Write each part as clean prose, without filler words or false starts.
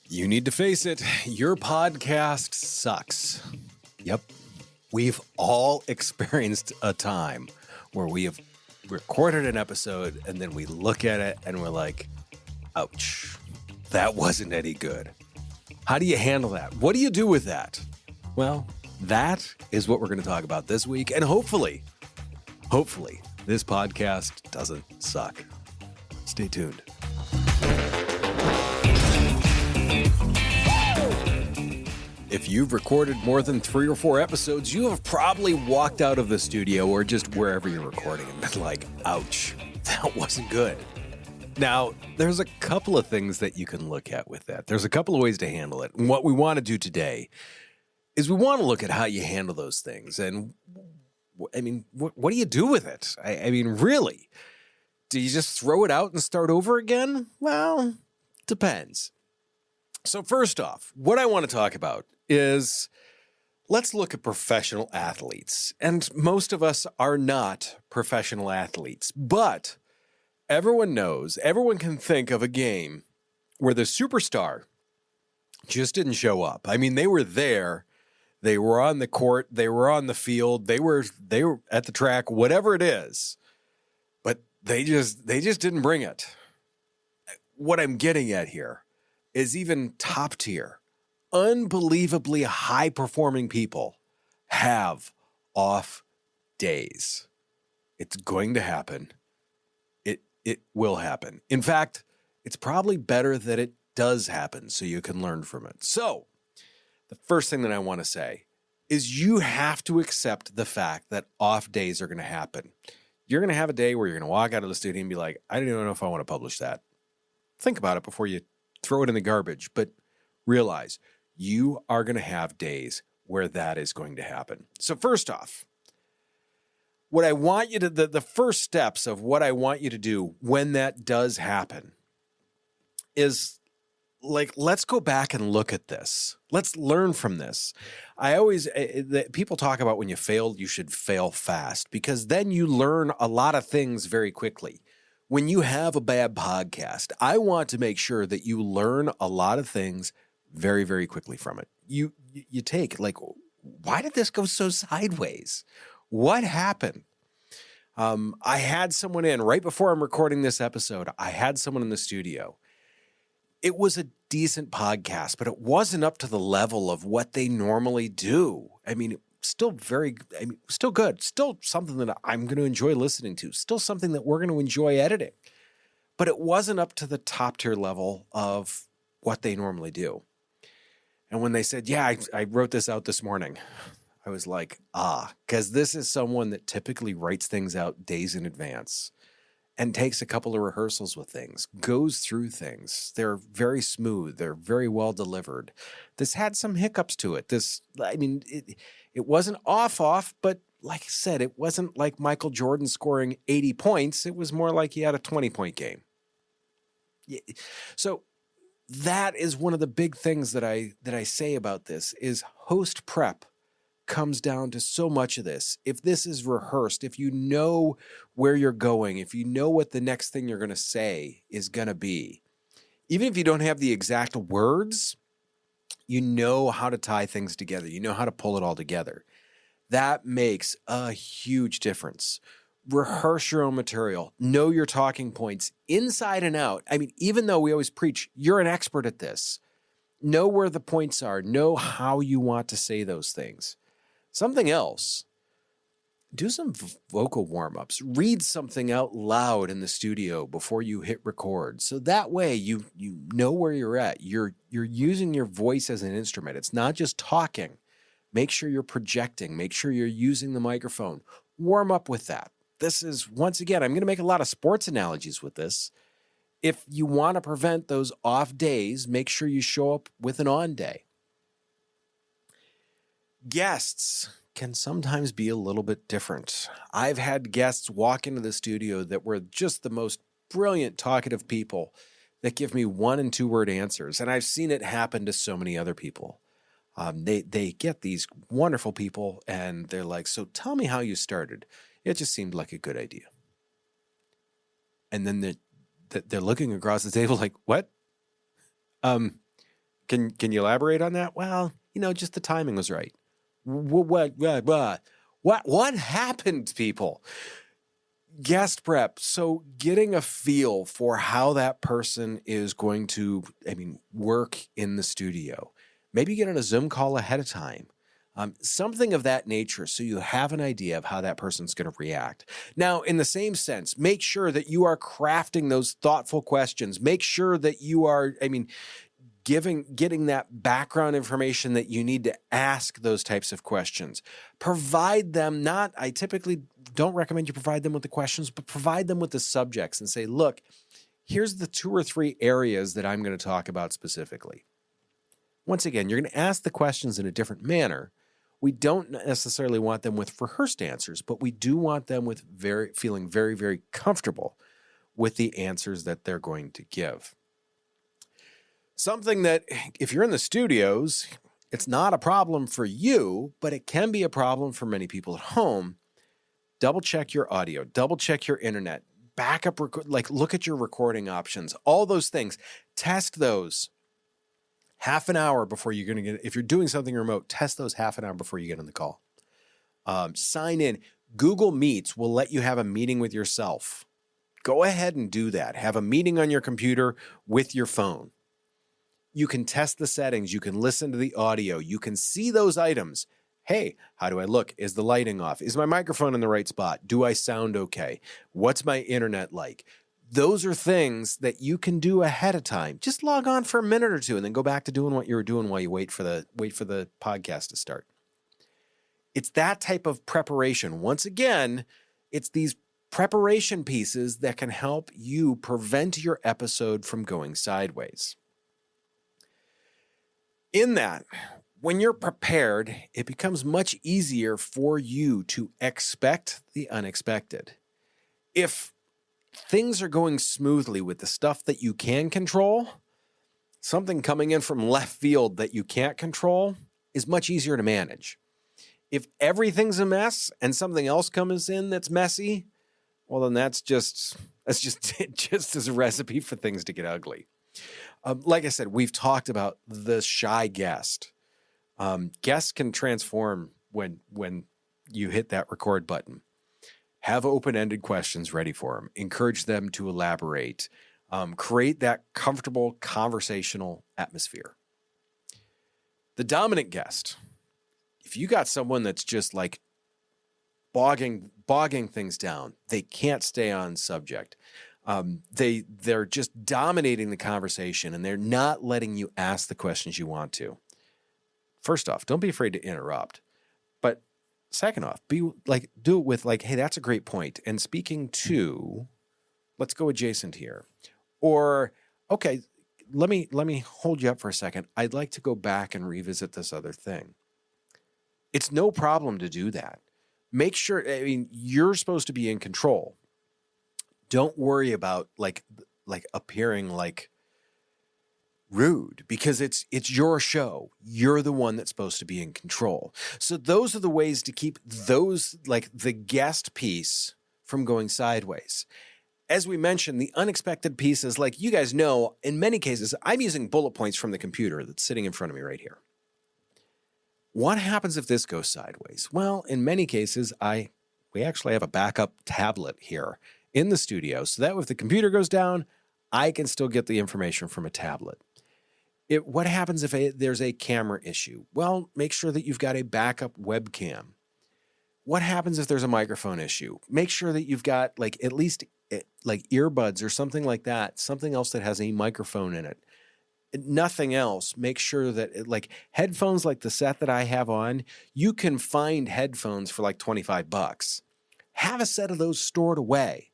You need to face it. Your podcast sucks. Yep. We've all experienced a time where we have recorded an episode and then we look at it and we're like, ouch, that wasn't any good. How do you handle that? What do you do with that? Well, that is what we're going to talk about this week. And hopefully, this podcast doesn't suck. Stay tuned. If you've recorded more than 3 or 4 episodes, you have probably walked out of the studio or just wherever you're recording and been like, ouch, that wasn't good. Now, there's a couple of things that you can look at with that. There's a couple of ways to handle it. And what we want to do today is we want to look at how you handle those things. And I mean, what do you do with it? I mean, really? Do you just throw it out and start over again? Well, depends. So first off, what I want to talk about is let's look at professional athletes. And most of us are not professional athletes, but everyone knows, everyone can think of a game where the superstar just didn't show up. I mean, they were there. They were on the court. They were on the field. They were at the track, whatever it is. But they just didn't bring it. What I'm getting at here is even top tier, unbelievably high-performing people have off days. It's going to happen. It will happen. In fact, it's probably better that it does happen so you can learn from it. So the first thing that I want to say is you have to accept the fact that off days are going to happen. You're going to have a day where you're going to walk out of the studio and be like, I don't even know if I want to publish that. Think about it before you throw it in the garbage, but realize you are going to have days where that is going to happen. So first off, what I want you to, the first steps of what I want you to do when that does happen is like, let's go back and look at this. Let's learn from this. People talk about when you fail, you should fail fast because then you learn a lot of things very quickly. When you have a bad podcast, I want to make sure that you learn a lot of things very, very quickly from it. You take like, why did this go so sideways? What happened? I had someone in right before I'm recording this episode. I had someone in the studio. It was a decent podcast, but it wasn't up to the level of what they normally do. I mean, still good. Still something that I'm going to enjoy listening to. Still something that we're going to enjoy editing. But it wasn't up to the top tier level of what they normally do. And when they said, yeah, I wrote this out this morning, I was like, because this is someone that typically writes things out days in advance and takes a couple of rehearsals with things, goes through things. They're very smooth. They're very well delivered. This had some hiccups to it. It wasn't off, but like I said, it wasn't like Michael Jordan scoring 80 points. It was more like he had a 20-point game. So that is one of the big things that I say about this is host prep comes down to so much of this. If this is rehearsed, if you know where you're going, if you know what the next thing you're going to say is going to be, even if you don't have the exact words, you know how to tie things together. You know how to pull it all together. That makes a huge difference. Rehearse your own material. Know your talking points inside and out. I mean, even though we always preach, you're an expert at this. Know where the points are. Know how you want to say those things. Something else, do some vocal warm-ups. Read something out loud in the studio before you hit record. So that way you know where you're at. You're using your voice as an instrument. It's not just talking. Make sure you're projecting. Make sure you're using the microphone. Warm up with that. This is, once again, I'm going to make a lot of sports analogies with this. If you want to prevent those off days, make sure you show up with an on day. Guests can sometimes be a little bit different. I've had guests walk into the studio that were just the most brilliant, talkative people that give me 1- and 2-word answers. And I've seen it happen to so many other people. They get these wonderful people and they're like, so tell me how you started. It just seemed like a good idea. And then they're looking across the table like, what? Can you elaborate on that? Well, just the timing was right. What happened, people? Guest prep. So getting a feel for how that person is going to, work in the studio. Maybe get on a Zoom call ahead of time. Something of that nature, so you have an idea of how that person's going to react. Now, in the same sense, make sure that you are crafting those thoughtful questions. Make sure that you are, getting that background information that you need to ask those types of questions. Provide them I typically don't recommend you provide them with the questions, but provide them with the subjects and say, look, here's the 2 or 3 areas that I'm going to talk about specifically. Once again, you're going to ask the questions in a different manner. We don't necessarily want them with rehearsed answers, but we do want them with feeling very, very comfortable with the answers that they're going to give. Something that, if you're in the studios, it's not a problem for you, but it can be a problem for many people at home. Double check your audio, double check your internet, backup, look at your recording options, all those things. Test those half an hour before you're going to get, if you're doing something remote, test those half an hour before you get on the call. Sign in. Google Meets will let you have a meeting with yourself. Go ahead and do that. Have a meeting on your computer with your phone. You can test the settings. You can listen to the audio. You can see those items. Hey, how do I look? Is the lighting off? Is my microphone in the right spot? Do I sound okay? What's my internet like? Those are things that you can do ahead of time. Just log on for a minute or two and then go back to doing what you were doing while you wait for the podcast to start. It's that type of preparation. Once again, it's these preparation pieces that can help you prevent your episode from going sideways. In that, when you're prepared, it becomes much easier for you to expect the unexpected. If things are going smoothly with the stuff that you can control, something coming in from left field that you can't control is much easier to manage. If everything's a mess and something else comes in that's messy, well, then that's just as a recipe for things to get ugly. Like I said, we've talked about the shy guest. Guests can transform when you hit that record button. Have open-ended questions ready for them. Encourage them to elaborate. Create that comfortable conversational atmosphere. The dominant guest. If you got someone that's just like bogging things down, they can't stay on subject. They're just dominating the conversation and they're not letting you ask the questions you want to. First off, don't be afraid to interrupt. But second off, do it with hey, that's a great point. And speaking to, let's go adjacent here. Or, okay, let me hold you up for a second. I'd like to go back and revisit this other thing. It's no problem to do that. Make sure, you're supposed to be in control. Don't worry about appearing rude, because it's your show. You're the one that's supposed to be in control. So those are the ways to keep those, the guest piece from going sideways. As we mentioned, the unexpected pieces, you guys know, in many cases, I'm using bullet points from the computer that's sitting in front of me right here. What happens if this goes sideways? Well, in many cases, we actually have a backup tablet here in the studio, so that if the computer goes down, I can still get the information from a tablet. What happens if there's a camera issue? Well, make sure that you've got a backup webcam. What happens if there's a microphone issue? Make sure that you've got at least earbuds or something like that, something else that has a microphone in it. Nothing else. Make sure that headphones like the set that I have on, you can find headphones for $25. Have a set of those stored away.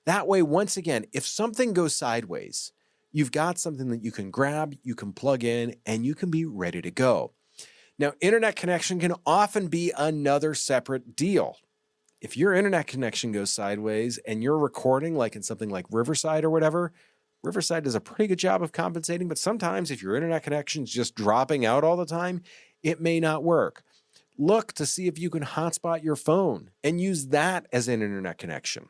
That way, once again, if something goes sideways, you've got something that you can grab, you can plug in, and you can be ready to go. Now, internet connection can often be another separate deal. If your internet connection goes sideways and you're recording in something like Riverside or whatever, Riverside does a pretty good job of compensating, but sometimes if your internet connection is just dropping out all the time, it may not work. Look to see if you can hotspot your phone and use that as an internet connection.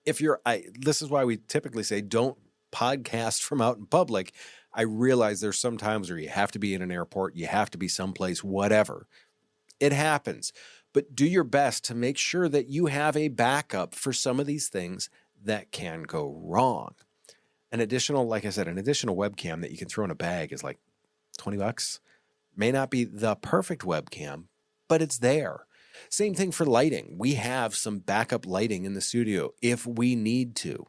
This is why we typically say don't podcast from out in public. I realize there's some times where you have to be in an airport, you have to be someplace, whatever. It happens. But do your best to make sure that you have a backup for some of these things that can go wrong. An additional webcam that you can throw in a bag is like $20. May not be the perfect webcam, but it's there. Same thing for lighting. We have some backup lighting in the studio if we need to.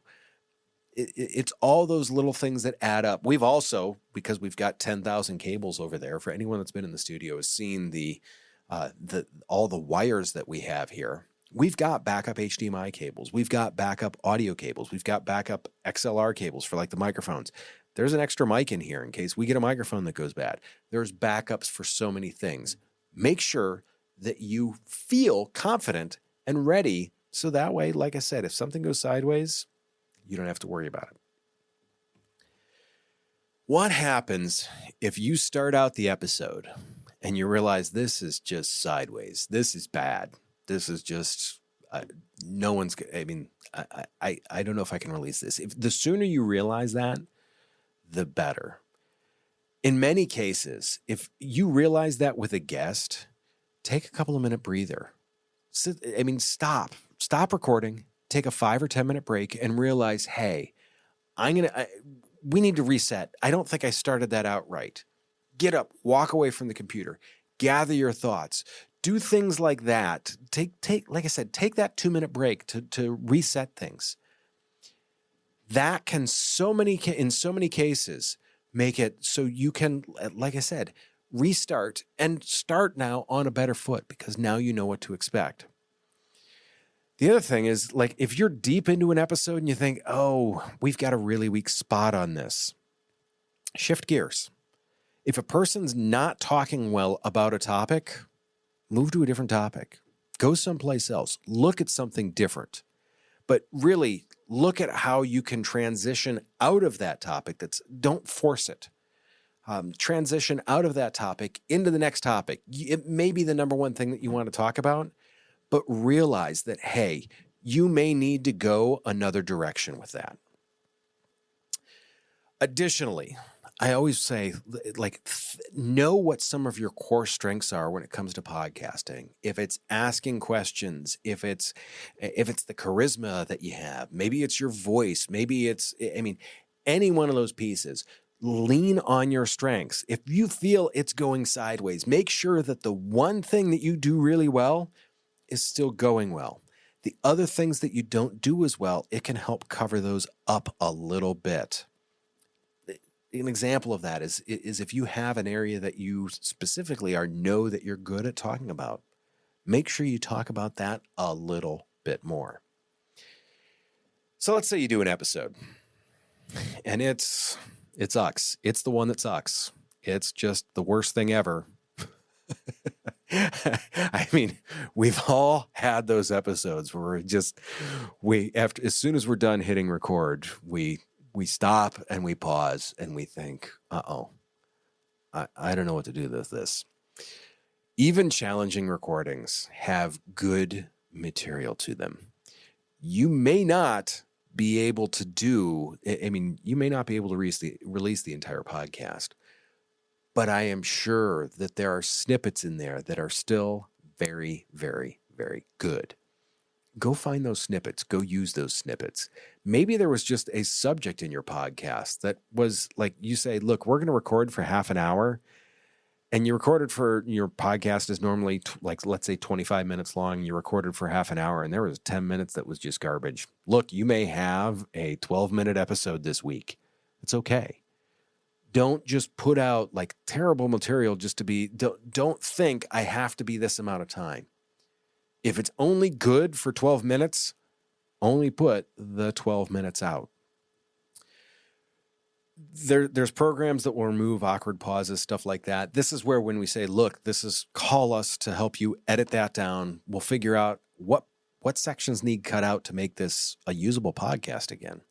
It's all those little things that add up. We've also, because we've got 10,000 cables over there, for anyone that's been in the studio has seen all the wires that we have here. We've got backup HDMI cables. We've got backup audio cables. We've got backup XLR cables for like the microphones. There's an extra mic in here in case we get a microphone that goes bad. There's backups for so many things. Make sure that you feel confident and ready. So that way, like I said, if something goes sideways, you don't have to worry about it. What happens if you start out the episode and you realize this is just sideways? This is bad. This is just, I don't know if I can release this. The sooner you realize that, the better. In many cases, if you realize that with a guest, take a couple of minute breather. Stop recording, take a 5 or 10 minute break and realize, hey, we need to reset. I don't think I started that out right. Get up, walk away from the computer, gather your thoughts, do things like that. Like I said, take that 2 minute break to reset things. That can in so many cases make it so you can, like I said, restart and start now on a better foot because now you know what to expect. The other thing is, like, if you're deep into an episode and you think, oh, we've got a really weak spot on this, shift gears. If a person's not talking well about a topic, move to a different topic. Go someplace else. Look at something different. But really look at how you can transition out of that topic. Don't force it. Transition out of that topic into the next topic. It may be the number one thing that you want to talk about, but realize that, hey, you may need to go another direction with that. Additionally, I always say, know what some of your core strengths are when it comes to podcasting. If it's asking questions, if it's the charisma that you have, maybe it's your voice, maybe it's, any one of those pieces. Lean on your strengths. If you feel it's going sideways, make sure that the one thing that you do really well is still going well. The other things that you don't do as well, it can help cover those up a little bit. An example of that is if you have an area that you specifically know that you're good at talking about, make sure you talk about that a little bit more. So let's say you do an episode and it sucks. It's the one that sucks. It's just the worst thing ever. We've all had those episodes where as soon as we're done hitting record, we stop and we pause and we think, I don't know what to do with this. Even challenging recordings have good material to them. You may not be able to release the entire podcast, but I am sure that there are snippets in there that are still very, very, very good. Go find those snippets. Go use those snippets. Maybe there was just a subject in your podcast that was like, you say, look, we're going to record for half an hour. And you recorded for, your podcast is normally let's say 25 minutes long. You recorded for half an hour and there was 10 minutes that was just garbage. Look, you may have a 12-minute episode this week. It's okay. Don't just put out terrible material just to be, don't think I have to be this amount of time. If it's only good for 12 minutes, only put the 12 minutes out. There's programs that will remove awkward pauses, stuff like that. This is where when we say, look, call us to help you edit that down. We'll figure out what sections need cut out to make this a usable podcast again.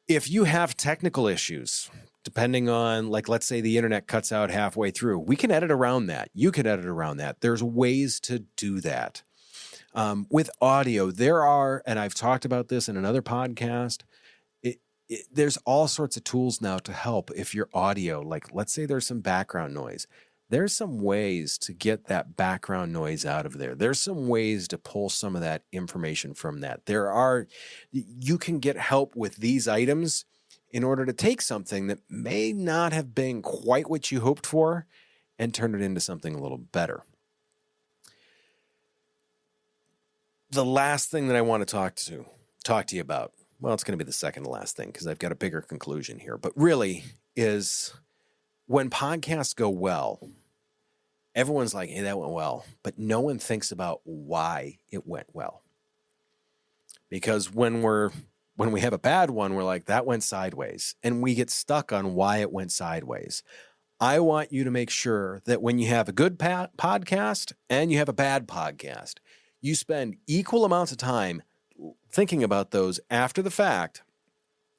If you have technical issues, depending on, let's say the internet cuts out halfway through, we can edit around that. You can edit around that. There's ways to do that. With audio, there are, and I've talked about this in another podcast, there's all sorts of tools now to help if your audio, like let's say there's some background noise. There's some ways to get that background noise out of there. There's some ways to pull some of that information from that. You can get help with these items in order to take something that may not have been quite what you hoped for and turn it into something a little better. The last thing that I want to talk to you about, well, it's going to be the second to last thing because I've got a bigger conclusion here, but really is when podcasts go well, everyone's like, hey, that went well, but no one thinks about why it went well. Because when we have a bad one, we're like, that went sideways, and we get stuck on why it went sideways. I want you to make sure that when you have a good podcast and you have a bad podcast, you spend equal amounts of time thinking about those after the fact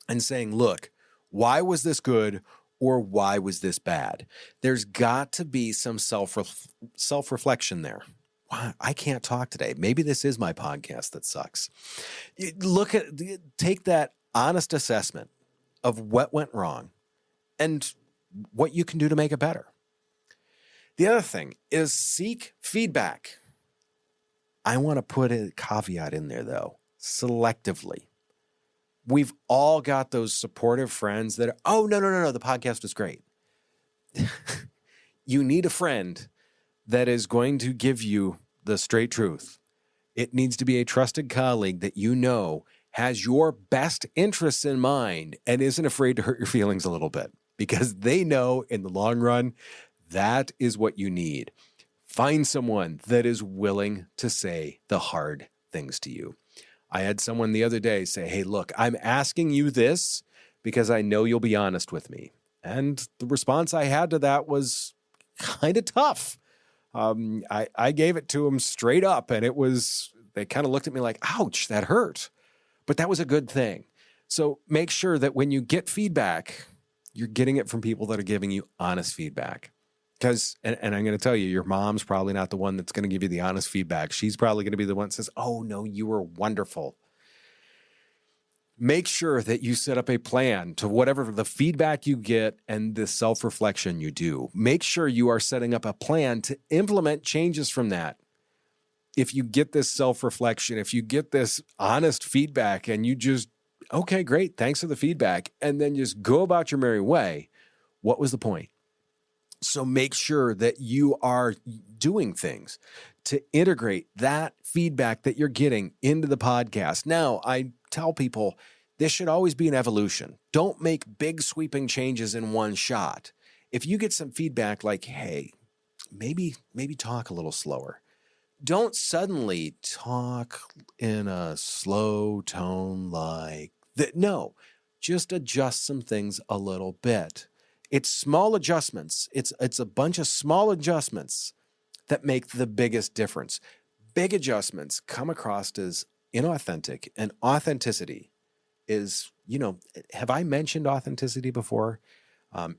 and saying, look, why was this good or why was this bad? There's got to be some self-reflection there. Wow, I can't talk today. Maybe this is my podcast that sucks. Take that honest assessment of what went wrong and what you can do to make it better. The other thing is seek feedback. I want to put a caveat in there, though, selectively. We've all got those supportive friends that are, oh, no, the podcast was great. You need a friend that is going to give you the straight truth. It needs to be a trusted colleague that you know has your best interests in mind and isn't afraid to hurt your feelings a little bit, because they know in the long run, that is what you need. Find someone that is willing to say the hard things to you. I had someone the other day say, hey, look, I'm asking you this because I know you'll be honest with me. And the response I had to that was kind of tough. I gave it to them straight up, and they kind of looked at me like, ouch, that hurt. But that was a good thing. So make sure that when you get feedback, you're getting it from people that are giving you honest feedback. Because, and I'm going to tell you, your mom's probably not the one that's going to give you the honest feedback. She's probably going to be the one that says, oh, no, you were wonderful. Make sure that you set up a plan to whatever the feedback you get and the self-reflection you do. Make sure you are setting up a plan to implement changes from that. If you get this self-reflection, if you get this honest feedback and you just, okay, great, thanks for the feedback, and then just go about your merry way, what was the point? So make sure that you are doing things to integrate that feedback that you're getting into the podcast. Now, I tell people this should always be an evolution. Don't make big sweeping changes in one shot. If you get some feedback like, hey, maybe talk a little slower. Don't suddenly talk in a slow tone like that. No, just adjust some things a little bit. It's small adjustments. It's a bunch of small adjustments that make the biggest difference. Big adjustments come across as inauthentic, and authenticity is, have I mentioned authenticity before?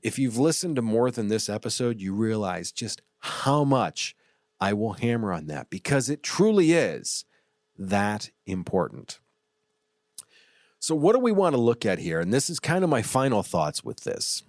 If you've listened to more than this episode, you realize just how much I will hammer on that, because it truly is that important. So what do we want to look at here? And this is kind of my final thoughts with this.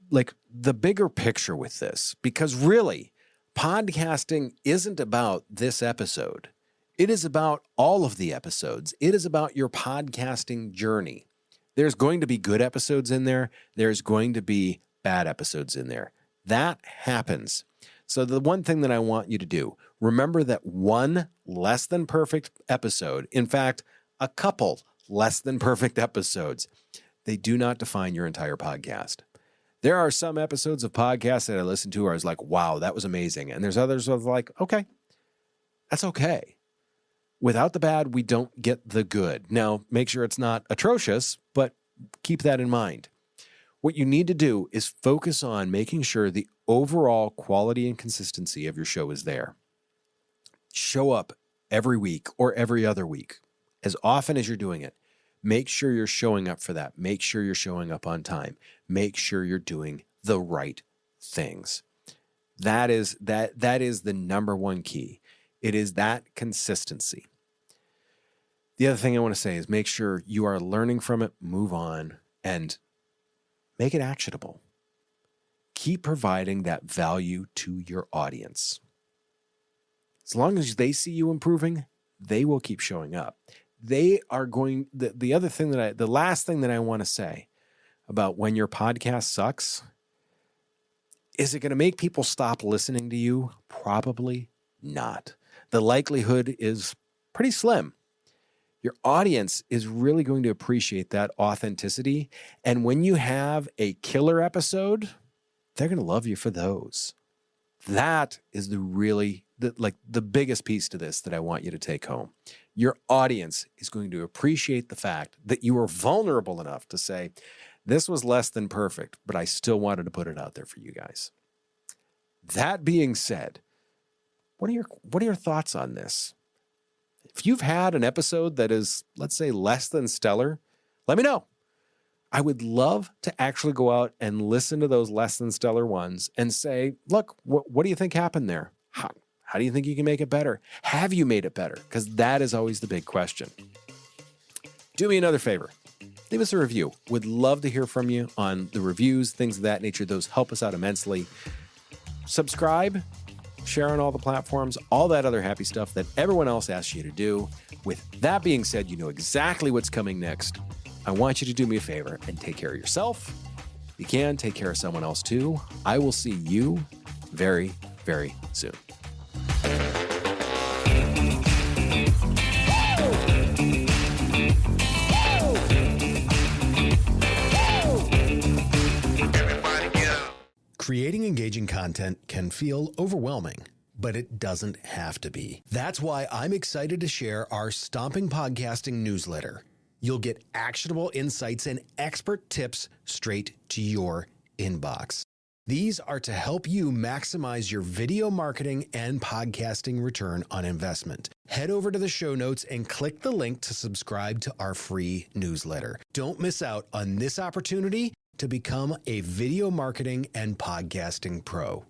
Like the bigger picture with this, because really, podcasting isn't about this episode. It is about all of the episodes. It is about your podcasting journey. There's going to be good episodes in there. There's going to be bad episodes in there. That happens. So the one thing that I want you to do, remember that one less than perfect episode, in fact, a couple less than perfect episodes, they do not define your entire podcast. There are some episodes of podcasts that I listen to where I was like, wow, that was amazing. And there's others of like, okay, that's okay. Without the bad, we don't get the good. Now, make sure it's not atrocious, but keep that in mind. What you need to do is focus on making sure the overall quality and consistency of your show is there. Show up every week or every other week, as often as you're doing it. Make sure you're showing up for that. Make sure you're showing up on time. Make sure you're doing the right things. That is the number one key. It is that consistency. The other thing I want to say is make sure you are learning from it, move on, and make it actionable. Keep providing that value to your audience. As long as they see you improving, they will keep showing up. They are going, the last thing that I want to say about when your podcast sucks, is it going to make people stop listening to you? Probably not. The likelihood is pretty slim. Your audience is really going to appreciate that authenticity. And when you have a killer episode, they're going to love you for those. That is the biggest piece to this that I want you to take home. Your audience is going to appreciate the fact that you were vulnerable enough to say, this was less than perfect, but I still wanted to put it out there for you guys. That being said, what are your thoughts on this? If you've had an episode that is, let's say, less than stellar, let me know. I would love to actually go out and listen to those less than stellar ones and say, look, what do you think happened there? How do you think you can make it better? Have you made it better? Because that is always the big question. Do me another favor. Leave us a review. Would love to hear from you on the reviews, things of that nature. Those help us out immensely. Subscribe. Share on all the platforms, all that other happy stuff that everyone else asks you to do. With that being said, you know exactly what's coming next. I want you to do me a favor and take care of yourself. If you can, take care of someone else too. I will see you very, very soon. Creating engaging content can feel overwhelming, but it doesn't have to be. That's why I'm excited to share our Stomping Podcasting newsletter. You'll get actionable insights and expert tips straight to your inbox. These are to help you maximize your video marketing and podcasting return on investment. Head over to the show notes and click the link to subscribe to our free newsletter. Don't miss out on this opportunity to become a video marketing and podcasting pro.